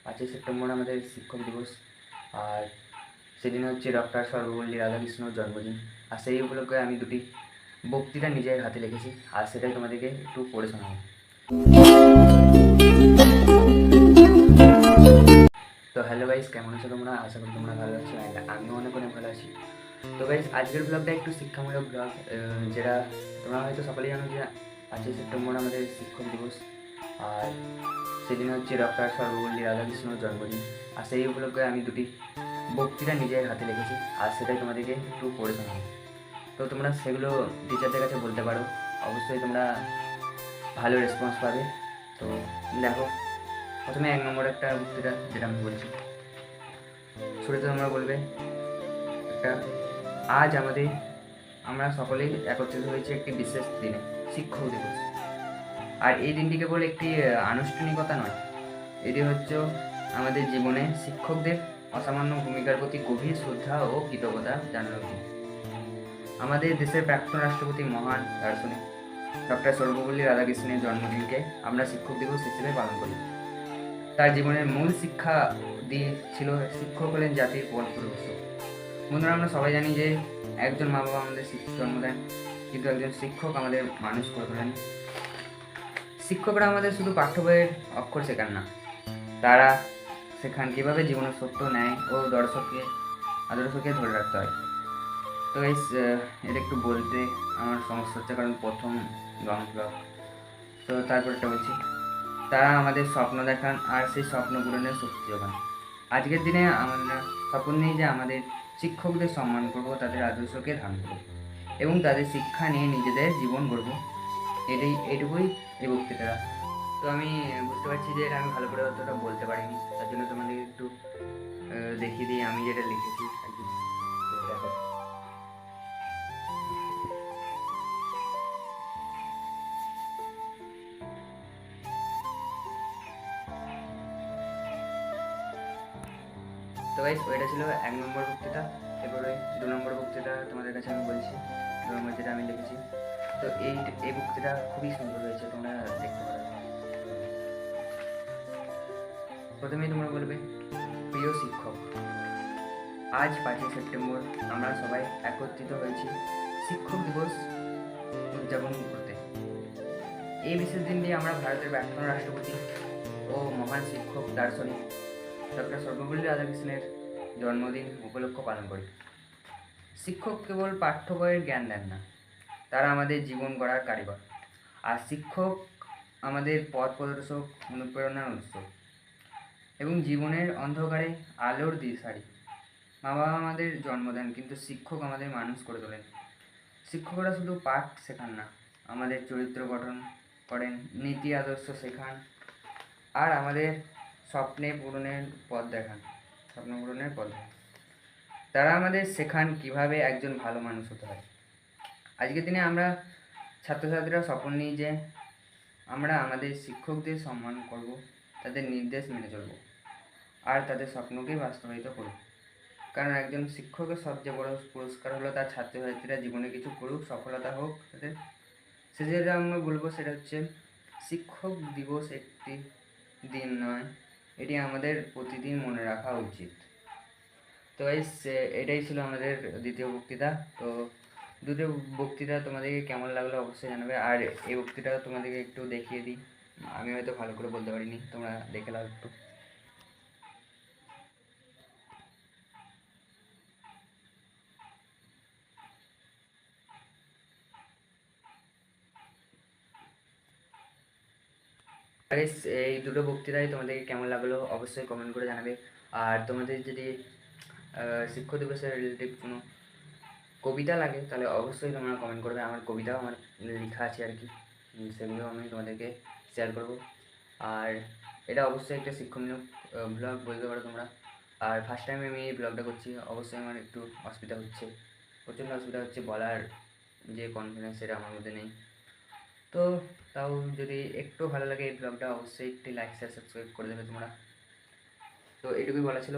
5ই September আমাদের শিক্ষক দিবস। আর সেদিন হচ্ছে ডক্টর সর্বপল্লী রাধাকৃষ্ণর জন্মদিন। আর সেই উপলক্ষে আমি দুটি বক্তৃতা নিজের হাতে লিখেছি, আর সেটাই তোমাদেরকে একটু পড়ে শোনাবো। তো হ্যালো গাইস, কেমন আছো তোমরা? আশা করি তোমরা ভালো আছো, অ্যান্ড আমিও অনেক ভালো আছি। তো গাইস, আজকের ব্লগটা একটু শিক্ষামূলক ব্লগ, যেটা তোমরা হয়তো সকলেই জানো যে 5ই সেপ্টেম্বর আমাদের শিক্ষক দিবস। আর সেদিন হচ্ছে ডক্টর সর্বপল্লী রাধাকৃষ্ণর জন্মদিন। আর সেই উপলক্ষে আমি দুটি বক্তৃতা নিজের হাতে লিখেছি, আর সেটাই তোমাদেরকে একটু পড়ে শোনাবো। তো তোমরা সেগুলো টিচারদের কাছে বলতে পারো, অবশ্যই তোমরা ভালো রেসপন্স পাবে। তো দেখো, প্রথমে 1 নম্বর একটা বক্তৃতা যেটা আমি বলছি, শুরুতে তোমরা বলবে একটা, আজ আমরা সকলেই একত্রিত হয়েছি একটি বিশেষ দিনে, শিক্ষক দিবস। আর এই দিনটি কেবল একটি আনুষ্ঠানিকতা নয়, এটি হচ্ছে আমাদের জীবনে শিক্ষকদের অসামান্য ভূমিকার প্রতি গভীর শ্রদ্ধা ও কৃতজ্ঞতা জানানোর দিন। আমাদের দেশের প্রাক্তন রাষ্ট্রপতি মহান দার্শনিক ডক্টর সর্বপল্লী রাধাকৃষ্ণের জন্মদিনকে আমরা শিক্ষক দিবস হিসেবে পালন করি। তার জীবনের মূল শিক্ষা ছিল শিক্ষক হলেন জাতির পথ প্রদর্শক। বন্ধুরা, আমরা সবাই জানি যে একজন মা বাবা আমাদের জন্ম দেন, কিন্তু একজন শিক্ষক আমাদের মানুষ করে তোলেন। শিক্ষকরা আমাদের শুধু পাঠ্য বইয়ের অক্ষর শেখান না, তারা শেখান কীভাবে জীবনের সত্য, ন্যায় ও আদর্শকে ধরে রাখতে হয়। তো গাইস, এটা একটু বলতে আমার সমস্যা হচ্ছে, কারণ প্রথম লং ব্লগ। তো তারপরটা বলছি, তারা আমাদের স্বপ্ন দেখান আর সেই স্বপ্ন পূরণের শক্তি যোগান। আজকের দিনে আমরা স্বপ্ন নিই যে আমাদের শিক্ষকদের সম্মান করব, তাদের আদর্শকে ধারণ করব এবং তাদের শিক্ষা নিয়ে নিজেদের জীবন গড়ব। এইটুকুই এই বক্তৃতা। তো আমি বুঝতে পারছি যে এটা আমি ভালো করে অতটা বলতে পারিনি, তার জন্য তোমাদের একটু দেখিয়ে দিই আমি যেটা লিখেছি আর কি। দেখো, তো গাইস, ওইটা ছিল 1 নম্বর বক্তৃতা। এরপরে 2 নম্বর বক্তৃতা তোমাদের কাছে আমি বলছি, 2 নম্বর যেটা আমি লিখেছি। তো এই বক্তৃতা খুবই সুন্দর হয়েছে, তোমরা দেখতে পারো। প্রথমেই তোমরা বলবে, প্রিয় শিক্ষক, আজ 5ই সেপ্টেম্বর আমরা সবাই একত্রিত হয়েছি শিক্ষক দিবস উদযাপন করতে। এই বিশেষ দিনটি আমরা ভারতের প্রাক্তন রাষ্ট্রপতি ও মহান শিক্ষক দার্শনিক ডক্টর সর্বপল্লী রাধাকৃষ্ণের জন্মদিন উপলক্ষ পালন করি। শিক্ষক কেবল পাঠ্য বইয়ের জ্ঞান দেন না, তারা আমাদের জীবন গড়ার কারিগর। আর শিক্ষক আমাদের পথ প্রদর্শক, অনুপ্রেরণার উৎস এবং জীবনের অন্ধকারে আলোর দিশারি। মা বাবা আমাদের জন্ম দেন, কিন্তু শিক্ষক আমাদের মানুষ করে তোলেন। শিক্ষকরা শুধু পাঠ শেখান না, আমাদের চরিত্র গঠন করেন, নীতি আদর্শ শেখান আর আমাদের স্বপ্ন পূরণের পথ দেখান। তারা আমাদের শেখান কিভাবে একজন ভালো মানুষ হতে হয়। আজকের দিনে আমরা ছাত্রছাত্রীরা স্বপ্ন নিই যে আমরা আমাদের শিক্ষকদের সম্মান করব, তাদের নির্দেশ মেনে চলব আর তাদের স্বপ্নকে বাস্তবায়িত করব। কারণ একজন শিক্ষকের সবচেয়ে বড় পুরস্কার হলো তার ছাত্রছাত্রীরা জীবনে কিছু করুক, সফলতা হোক তাদের। যেটা আমরা বলবো সেটা হচ্ছে, শিক্ষক দিবস একটি দিন নয়, এটি আমাদের প্রতিদিন মনে রাখা উচিত। তো এটাই ছিল আমাদের দ্বিতীয় বক্তৃতা। তো দুটো বক্তৃতা তোমাদেরকে কেমন লাগলো অবশ্যই জানাবে। আর এই বক্তৃতা তোমাদেরকে একটু দেখিয়ে দিই, আমি হয়তো ভালো করে বলতে পারিনি, তোমরা দেখে নাও একটু। এই দুটো বক্তৃতাই তোমাদেরকে কেমন লাগলো অবশ্যই কমেন্ট করে জানাবে। আর তোমাদের যদি শিক্ষক দিবসের রিলেটিভ কোনো কবিতা লাগে তাহলে অবশ্যই তোমরা কমেন্ট করবে। আমার কবিতাও আমার লেখা আছে আর কি, সেগুলো আমি তোমাদেরকে শেয়ার করব। আর এটা অবশ্যই একটা শিক্ষণীয় ব্লগ বলতে পারো তোমরা। আর ফার্স্ট টাইম আমি এই ব্লগটা করছি, অবশ্যই আমার একটু প্রচণ্ড অসুবিধা হচ্ছে, বলার যে কনফিডেন্স সেটা আমার মধ্যে নেই। তো তাও যদি একটু ভালো লাগে এই ব্লগটা, অবশ্যই একটি লাইক শেয়ার সাবস্ক্রাইব করে দেবে তোমরা। তো এটুকুই বলা ছিল।